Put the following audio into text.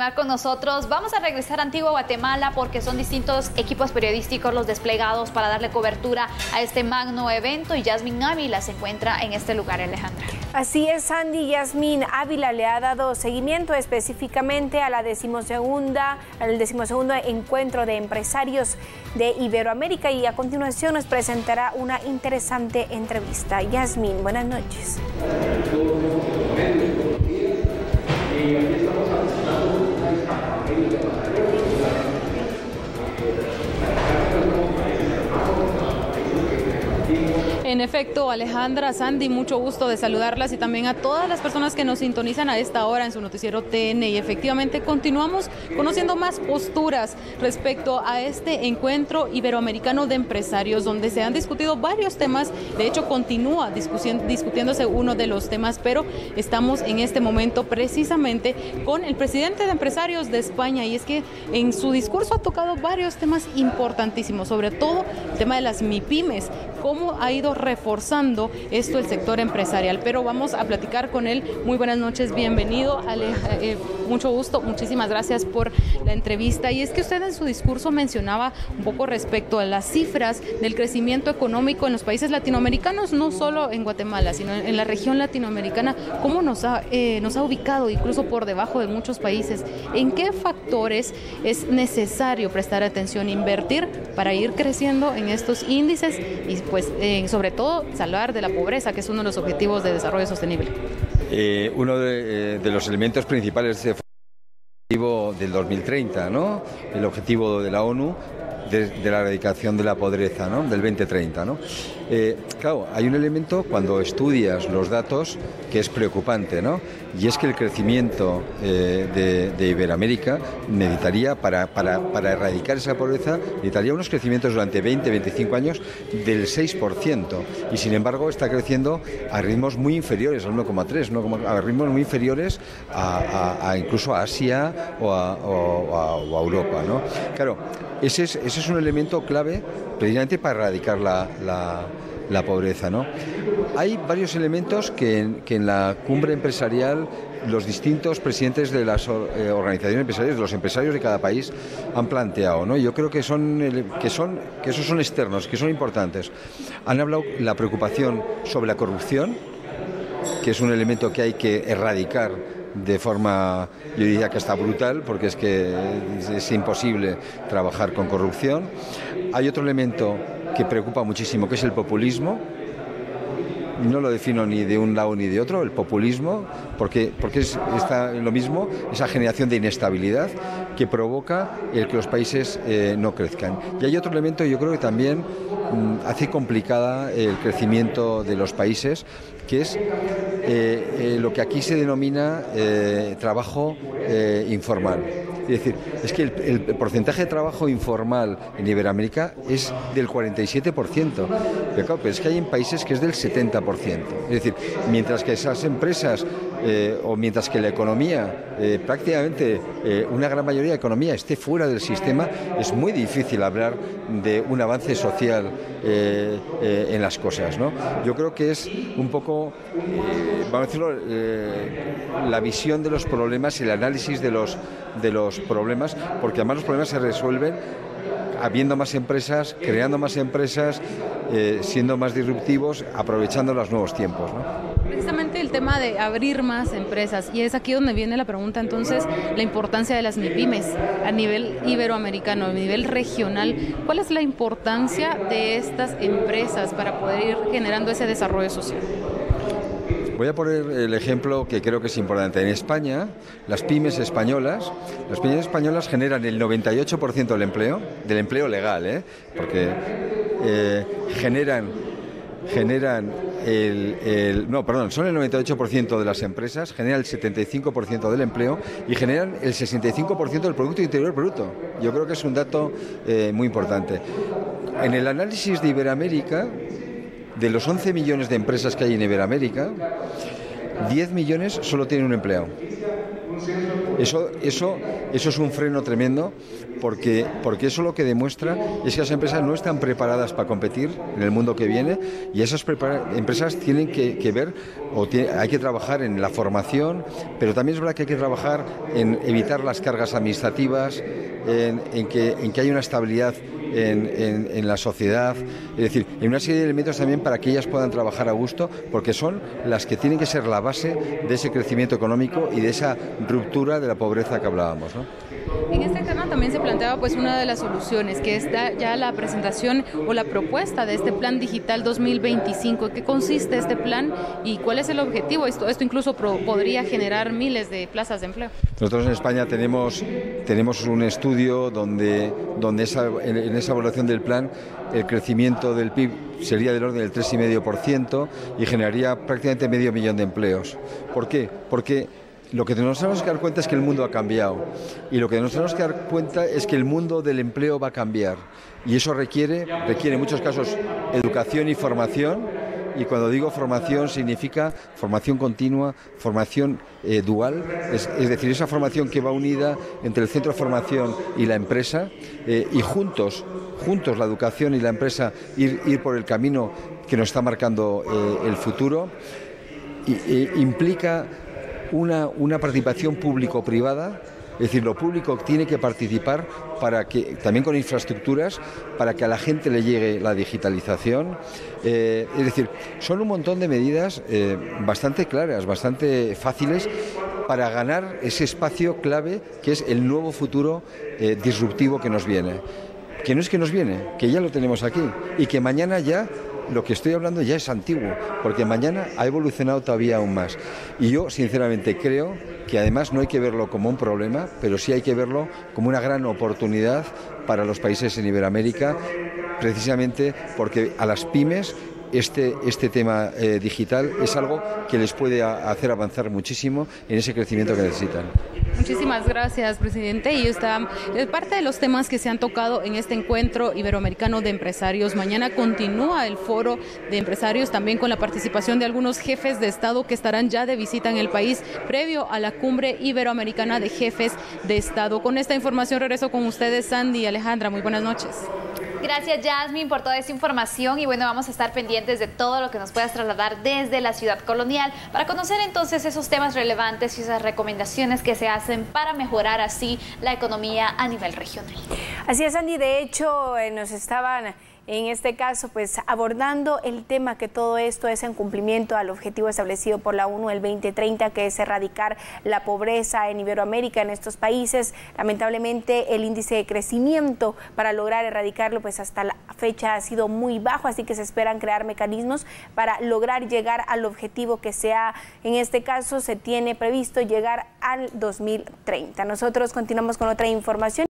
continuar con nosotros. Vamos a regresar a Antigua Guatemala porque son distintos equipos periodísticos los desplegados para darle cobertura a este magno evento y Yasmín Ávila se encuentra en este lugar, Alejandra. Así es, Sandy. Yasmín Ávila le ha dado seguimiento específicamente a la al decimosegundo encuentro de empresarios de Iberoamérica y a continuación nos presentará una interesante entrevista. Yasmín, buenas noches. En efecto, Alejandra, Sandy, mucho gusto de saludarlas y también a todas las personas que nos sintonizan a esta hora en su noticiero TN. Y efectivamente continuamos conociendo más posturas respecto a este encuentro iberoamericano de empresarios, donde se han discutido varios temas. De hecho, continúa discutiéndose uno de los temas, pero estamos en este momento precisamente con el presidente de empresarios de España. Y es que en su discurso ha tocado varios temas importantísimos, sobre todo el tema de las MIPYMES, cómo ha ido reforzando esto el sector empresarial, pero vamos a platicar con él. Muy buenas noches, bienvenido, mucho gusto, muchísimas gracias por la entrevista. Y es que usted en su discurso mencionaba un poco respecto a las cifras del crecimiento económico en los países latinoamericanos, no solo en Guatemala, sino en la región latinoamericana, cómo nos ha ubicado incluso por debajo de muchos países. ¿En qué factores es necesario prestar atención, invertir para ir creciendo en estos índices y pues sobre todo salvar de la pobreza, que es uno de los objetivos de desarrollo sostenible? Uno de los elementos principales del objetivo del 2030, ¿no? El objetivo de la ONU de la erradicación de la pobreza, ¿no? Del 2030, ¿no? Claro, hay un elemento cuando estudias los datos que es preocupante, ¿no? Y es que el crecimiento de Iberoamérica necesitaría, para erradicar esa pobreza, necesitaría unos crecimientos durante 20-25 años del 6%. Y sin embargo está creciendo a ritmos muy inferiores, al 1,3, ¿no? A ritmos muy inferiores a incluso a Asia o a Europa, ¿no? Claro, ese es un elemento clave precisamente para erradicar la pobreza, ¿no? Hay varios elementos que en la cumbre empresarial los distintos presidentes de las organizaciones empresariales, de los empresarios de cada país, han planteado, ¿no? Yo creo que esos son externos, que son importantes. Han hablado de la preocupación sobre la corrupción, que es un elemento que hay que erradicar de forma, yo diría que hasta brutal, porque es que es imposible trabajar con corrupción. Hay otro elemento que preocupa muchísimo, que es el populismo. No lo defino ni de un lado ni de otro, el populismo, porque está en lo mismo, esa generación de inestabilidad que provoca el que los países no crezcan. Y hay otro elemento, yo creo que también hace complicada el crecimiento de los países, que es lo que aquí se denomina trabajo informal. Es decir, es que el porcentaje de trabajo informal en Iberoamérica es del 47%, pero claro, es que hay en países que es del 70%. Es decir, mientras que esas empresas o mientras que la economía, prácticamente una gran mayoría de la economía esté fuera del sistema, es muy difícil hablar de un avance social en las cosas, ¿no? Yo creo que es un poco, vamos a decirlo, la visión de los problemas y el análisis de los problemas, porque además los problemas se resuelven habiendo más empresas, creando más empresas, siendo más disruptivos, aprovechando los nuevos tiempos, ¿no? Precisamente el tema de abrir más empresas, y es aquí donde viene la pregunta entonces, la importancia de las MIPYMES a nivel iberoamericano, a nivel regional. ¿Cuál es la importancia de estas empresas para poder ir generando ese desarrollo social? Voy a poner el ejemplo que creo que es importante. En España, las pymes españolas generan el 98% del empleo legal, porque son el 98% de las empresas, generan el 75% del empleo y generan el 65% del Producto Interior Bruto. Yo creo que es un dato muy importante. En el análisis de Iberoamérica, de los 11 millones de empresas que hay en Iberoamérica, 10 millones solo tienen un empleado. Eso es un freno tremendo, porque eso lo que demuestra es que las empresas no están preparadas para competir en el mundo que viene, y esas empresas tienen que ver, hay que trabajar en la formación, pero también es verdad que hay que trabajar en evitar las cargas administrativas, en que haya una estabilidad en la sociedad, es decir, en una serie de elementos también para que ellas puedan trabajar a gusto, porque son las que tienen que ser la base de ese crecimiento económico y de esa ruptura de la pobreza que hablábamos, ¿no? En este tema también se planteaba pues una de las soluciones, que es ya la presentación o la propuesta de este Plan Digital 2025. ¿En qué consiste este plan y cuál es el objetivo? Esto incluso podría generar miles de plazas de empleo. Nosotros en España tenemos un estudio donde en esa evaluación del plan el crecimiento del PIB sería del orden del 3,5% y generaría prácticamente 500.000 de empleos. ¿Por qué? Porque lo que nos tenemos que dar cuenta es que el mundo ha cambiado, y lo que nos tenemos que dar cuenta es que el mundo del empleo va a cambiar, y eso requiere en muchos casos educación y formación, y cuando digo formación significa formación continua, formación dual, es decir, esa formación que va unida entre el centro de formación y la empresa, y juntos la educación y la empresa ir por el camino que nos está marcando el futuro, implica una participación público-privada, es decir, lo público tiene que participar también con infraestructuras para que a la gente le llegue la digitalización. Es decir, son un montón de medidas bastante claras, bastante fáciles para ganar ese espacio clave que es el nuevo futuro disruptivo que nos viene. Que no es que nos viene, que ya lo tenemos aquí y que mañana ya lo que estoy hablando ya es antiguo, porque mañana ha evolucionado todavía aún más. Y yo, sinceramente, creo que además no hay que verlo como un problema, pero sí hay que verlo como una gran oportunidad para los países en Iberoamérica, precisamente porque a las pymes este tema digital es algo que les puede hacer avanzar muchísimo en ese crecimiento que necesitan. Muchísimas gracias, presidente. Y está parte de los temas que se han tocado en este encuentro iberoamericano de empresarios. Mañana continúa el foro de empresarios, también con la participación de algunos jefes de Estado que estarán ya de visita en el país previo a la cumbre iberoamericana de jefes de Estado. Con esta información regreso con ustedes, Sandy y Alejandra. Muy buenas noches. Gracias, Yasmin, por toda esta información, y bueno, vamos a estar pendientes de todo lo que nos puedas trasladar desde la ciudad colonial para conocer entonces esos temas relevantes y esas recomendaciones que se hacen para mejorar así la economía a nivel regional. Así es, Andy. De hecho, nos estaban en este caso pues abordando el tema que todo esto es en cumplimiento al objetivo establecido por la ONU el 2030, que es erradicar la pobreza en Iberoamérica, en estos países. Lamentablemente el índice de crecimiento para lograr erradicarlo pues hasta la fecha ha sido muy bajo, así que se esperan crear mecanismos para lograr llegar al objetivo que sea, en este caso se tiene previsto llegar al 2030. Nosotros continuamos con otra información.